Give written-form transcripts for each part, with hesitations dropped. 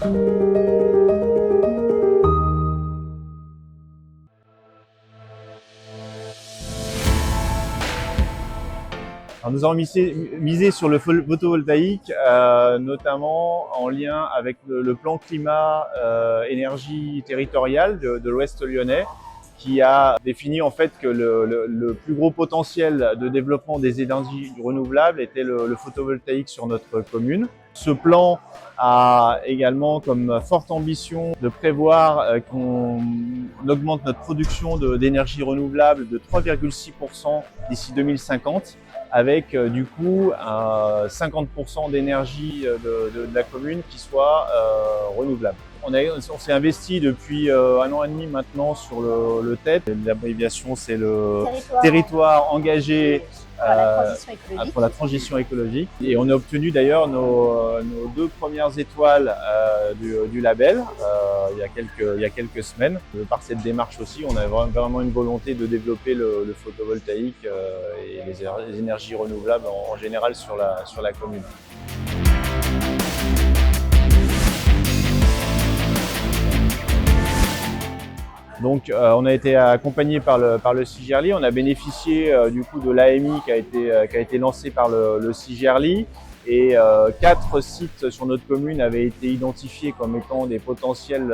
Alors nous avons misé sur le photovoltaïque, notamment en lien avec le plan climat énergie territoriale de l'Ouest lyonnais, qui a défini en fait que le plus gros potentiel de développement des énergies renouvelables était le photovoltaïque sur notre commune. Ce plan a également comme forte ambition de prévoir qu'on augmente notre production d'énergie renouvelable de 3,6% d'ici 2050, avec du coup 50% d'énergie de la commune qui soit renouvelable. On s'est investi depuis 1 an et demi maintenant sur le TET. L'abréviation, c'est le territoire engagé pour la transition écologique. Et on a obtenu d'ailleurs nos 2 premières étoiles du label il y a quelques semaines. Par cette démarche aussi, on a vraiment une volonté de développer le photovoltaïque et les énergies renouvelables en général sur la commune. Donc on a été accompagné par le CIGERLI, on a bénéficié du coup de l'AMI qui a été lancé par le CIGERLI, et 4 sites sur notre commune avaient été identifiés comme étant des potentiels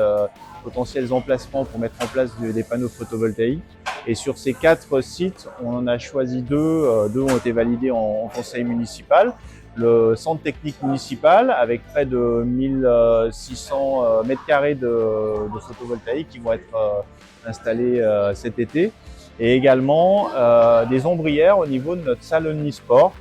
emplacements pour mettre en place des panneaux photovoltaïques. Et sur ces 4 sites, on en a choisi 2, 2 ont été validés en conseil municipal. Le centre technique municipal avec près de 1600 mètres carrés de photovoltaïque qui vont être installés cet été, et également des ombrières au niveau de notre salle omnisport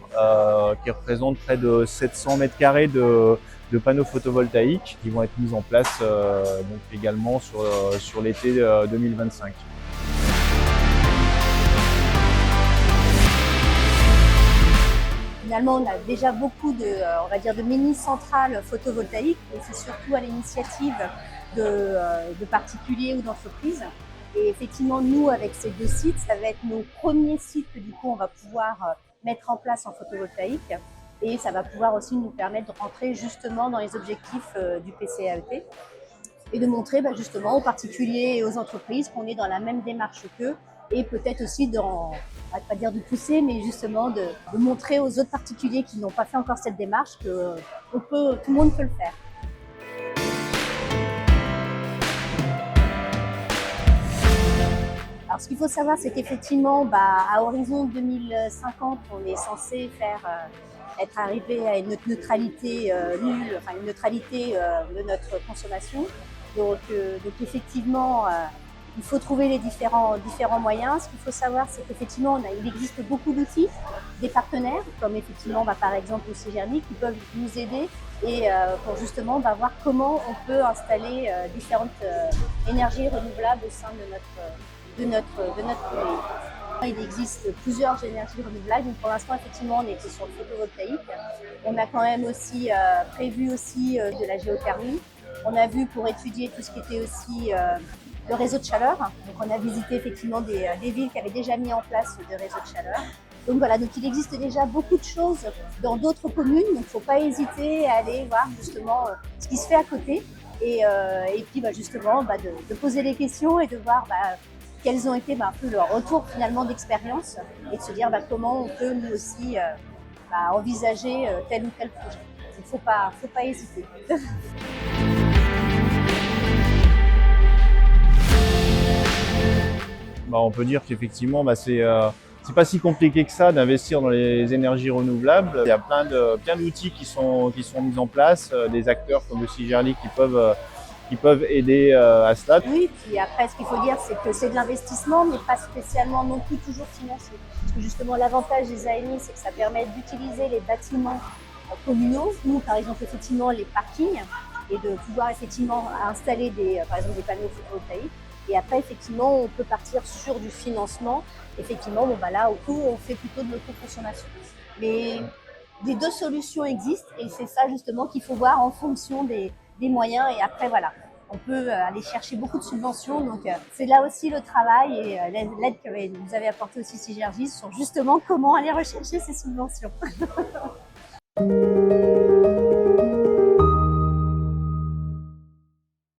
qui représente près de 700 mètres carrés de panneaux photovoltaïques qui vont être mis en place donc également sur l'été 2025. Finalement, on a déjà beaucoup on va dire de mini-centrales photovoltaïques, et c'est surtout à l'initiative de particuliers ou d'entreprises. Et effectivement, nous, avec ces 2 sites, ça va être nos premiers sites que du coup on va pouvoir mettre en place en photovoltaïque, et ça va pouvoir aussi nous permettre de rentrer justement dans les objectifs du PCAET et de montrer justement aux particuliers et aux entreprises qu'on est dans la même démarche qu'eux, et peut-être aussi on va pas dire de pousser, mais justement de montrer aux autres particuliers qui n'ont pas fait encore cette démarche que tout le monde peut le faire. Alors ce qu'il faut savoir, c'est qu'effectivement, à horizon 2050, on est censé être arrivé à une neutralité nulle, enfin une neutralité de notre consommation. Donc effectivement, il faut trouver les différents moyens. Ce qu'il faut savoir, c'est qu'effectivement, il existe beaucoup d'outils, des partenaires, comme effectivement par exemple le CIGERLI, qui peuvent nous aider et pour justement voir comment on peut installer différentes énergies renouvelables au sein de notre commune. Il existe plusieurs énergies renouvelables, donc pour l'instant effectivement on était sur le photovoltaïque. On a quand même aussi prévu aussi de la géothermie. On a vu pour étudier tout ce qui était aussi le réseau de chaleur. Donc on a visité effectivement des villes qui avaient déjà mis en place des réseaux de chaleur. Donc voilà, donc il existe déjà beaucoup de choses dans d'autres communes, donc il ne faut pas hésiter à aller voir justement ce qui se fait à côté, et puis justement de poser des questions et de voir quels ont été un peu leurs retours finalement d'expérience, et de se dire comment on peut nous aussi envisager tel ou tel projet. Il ne faut pas hésiter. On peut dire qu'effectivement, c'est pas si compliqué que ça d'investir dans les énergies renouvelables. Il y a plein d'outils qui sont mis en place, des acteurs comme le CIGERLI qui peuvent aider à cela. Oui, puis après, ce qu'il faut dire, c'est que c'est de l'investissement, mais pas spécialement non plus toujours financier. Parce que justement, l'avantage des AMI, c'est que ça permet d'utiliser les bâtiments communaux, ou par exemple effectivement les parkings, et de pouvoir effectivement installer par exemple des panneaux photovoltaïques. Et après, effectivement, on peut partir sur du financement. Effectivement, là, au coup, on fait plutôt de l'autoconsommation. Mais les 2 solutions existent, et c'est ça justement qu'il faut voir en fonction des moyens. Et après, voilà, on peut aller chercher beaucoup de subventions. Donc, c'est là aussi le travail et l'aide que nous avez apporté aussi CIGERLI sur justement comment aller rechercher ces subventions.